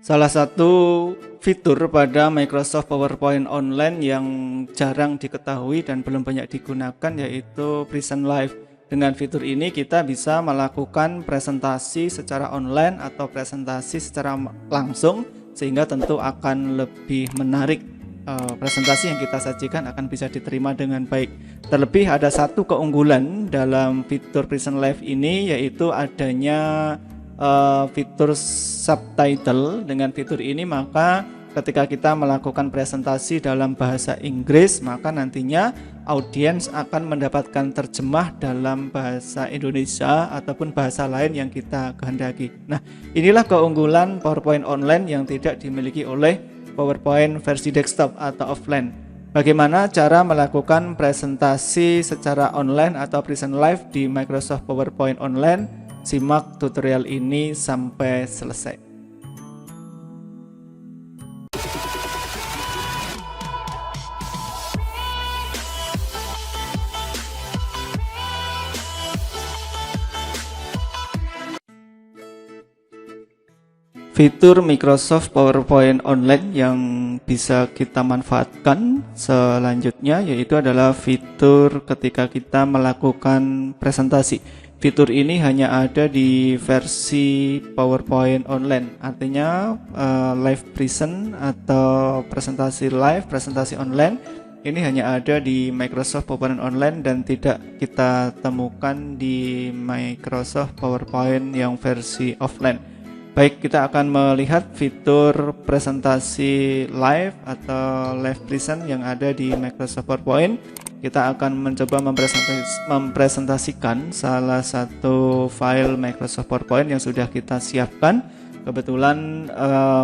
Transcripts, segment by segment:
Salah satu fitur pada Microsoft PowerPoint Online yang jarang diketahui dan belum banyak digunakan yaitu Present Live. Dengan fitur ini kita bisa melakukan presentasi secara online atau presentasi secara langsung, sehingga tentu akan lebih menarik. Presentasi yang kita sajikan akan bisa diterima dengan baik. Terlebih ada satu keunggulan dalam fitur Present Live ini, yaitu adanya fitur subtitle. Dengan fitur ini maka ketika kita melakukan presentasi dalam bahasa Inggris, maka nantinya audiens akan mendapatkan terjemah dalam bahasa Indonesia ataupun bahasa lain yang kita kehendaki. Nah, inilah keunggulan PowerPoint Online yang tidak dimiliki oleh PowerPoint versi desktop atau offline. Bagaimana cara melakukan presentasi secara online atau present live di Microsoft PowerPoint Online? Simak tutorial ini sampai selesai. Fitur Microsoft PowerPoint Online yang bisa kita manfaatkan selanjutnya yaitu adalah fitur ketika kita melakukan presentasi. Fitur ini hanya ada di versi PowerPoint Online, artinya live present atau presentasi live, presentasi online ini hanya ada di Microsoft PowerPoint Online dan tidak kita temukan di Microsoft PowerPoint yang versi offline. Baik, kita akan melihat fitur presentasi live atau live present yang ada di Microsoft PowerPoint. Kita akan mencoba mempresentasikan salah satu file Microsoft PowerPoint yang sudah kita siapkan. Kebetulan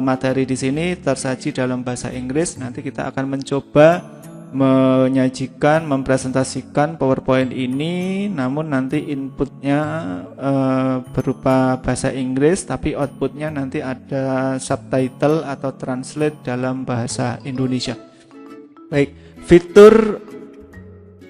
materi di sini tersaji dalam bahasa Inggris. Nanti kita akan mencoba menyajikan, mempresentasikan PowerPoint ini, namun nanti inputnya berupa bahasa Inggris, tapi outputnya nanti ada subtitle atau translate dalam bahasa Indonesia. Baik, fitur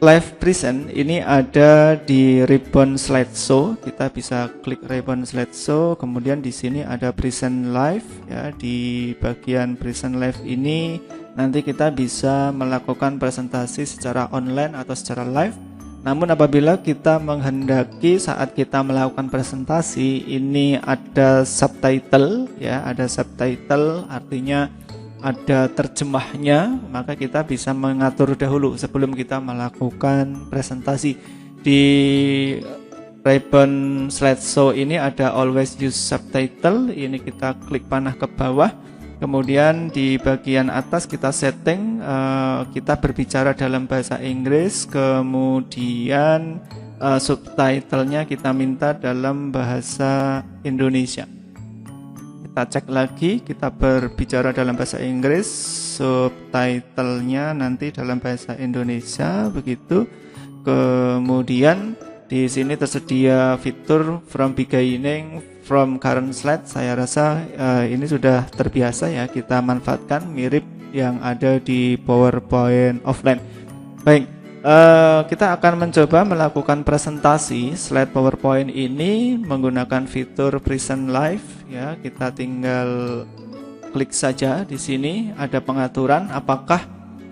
Live Present ini ada di ribbon slideshow. Kita bisa klik ribbon slideshow, kemudian di sini ada Present Live ya. Di bagian Present Live ini nanti kita bisa melakukan presentasi secara online atau secara live. Namun apabila kita menghendaki saat kita melakukan presentasi ini ada subtitle ya, ada subtitle artinya ada terjemahnya, maka kita bisa mengatur dahulu sebelum kita melakukan presentasi. Di ribbon slideshow ini ada always use subtitle, ini kita klik panah ke bawah. Kemudian di bagian atas kita setting, kita berbicara dalam bahasa Inggris, kemudian subtitlenya kita minta dalam bahasa Indonesia. Kita cek lagi, kita berbicara dalam bahasa Inggris, subtitlenya nanti dalam bahasa Indonesia, begitu. Kemudian di sini tersedia fitur from beginning, from current slide. Saya rasa ini sudah terbiasa ya, kita manfaatkan mirip yang ada di PowerPoint offline. Baik, kita akan mencoba melakukan presentasi slide PowerPoint ini menggunakan fitur Present Live ya. Kita tinggal klik saja di sini, ada pengaturan apakah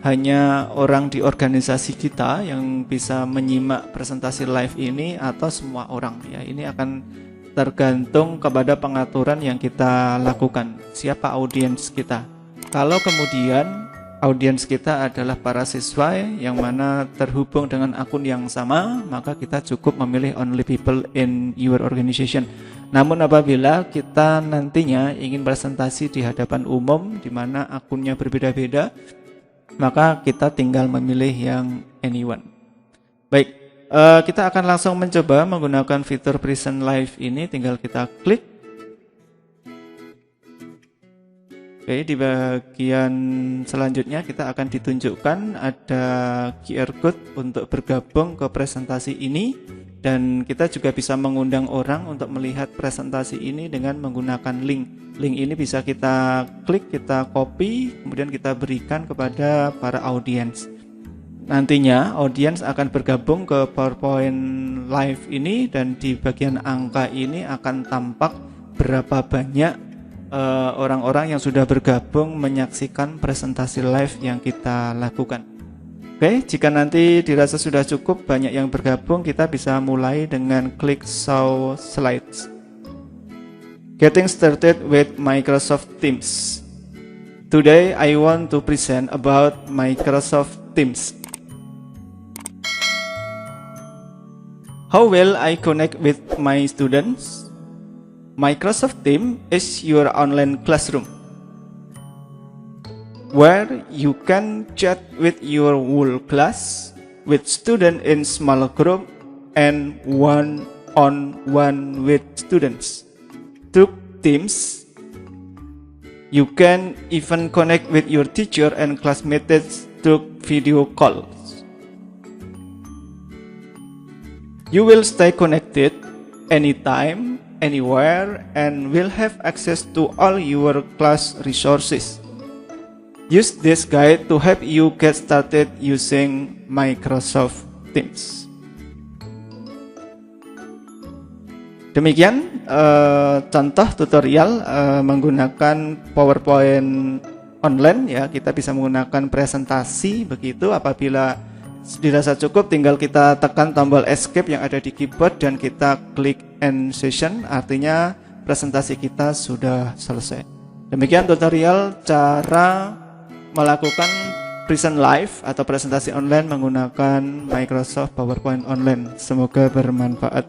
hanya orang di organisasi kita yang bisa menyimak presentasi live ini atau semua orang ya. Ini akan tergantung kepada pengaturan yang kita lakukan, siapa audiens kita. Kalau kemudian audiens kita adalah para siswa yang mana terhubung dengan akun yang sama, maka kita cukup memilih only people in your organization. Namun apabila kita nantinya ingin presentasi di hadapan umum di mana akunnya berbeda-beda, maka kita tinggal memilih yang anyone. Baik, kita akan langsung mencoba menggunakan fitur Present Live ini, tinggal kita klik. Oke, di bagian selanjutnya kita akan ditunjukkan ada QR code untuk bergabung ke presentasi ini, dan kita juga bisa mengundang orang untuk melihat presentasi ini dengan menggunakan link. Link ini bisa kita klik, kita copy, kemudian kita berikan kepada para audiens. Nantinya audiens akan bergabung ke PowerPoint Live ini, dan di bagian angka ini akan tampak berapa banyak orang-orang yang sudah bergabung menyaksikan presentasi live yang kita lakukan. Oke, jika nanti dirasa sudah cukup banyak yang bergabung, kita bisa mulai dengan klik show slides. Getting started with Microsoft Teams. Today I want to present about Microsoft Teams. How will I connect with my students? Microsoft Teams is your online classroom, where you can chat with your whole class, with students in small group, and one-on-one with students. Through Teams, you can even connect with your teacher and classmates through video calls. You will stay connected anytime, anywhere, and will have access to all your class resources. Use this guide to help you get started using Microsoft Teams. Demikian contoh tutorial menggunakan PowerPoint online ya. Kita bisa menggunakan presentasi begitu. Apabila dirasa cukup, tinggal kita tekan tombol escape yang ada di keyboard dan kita klik end session, artinya presentasi kita sudah selesai. Demikian tutorial cara melakukan present live atau presentasi online menggunakan Microsoft PowerPoint online. Semoga bermanfaat.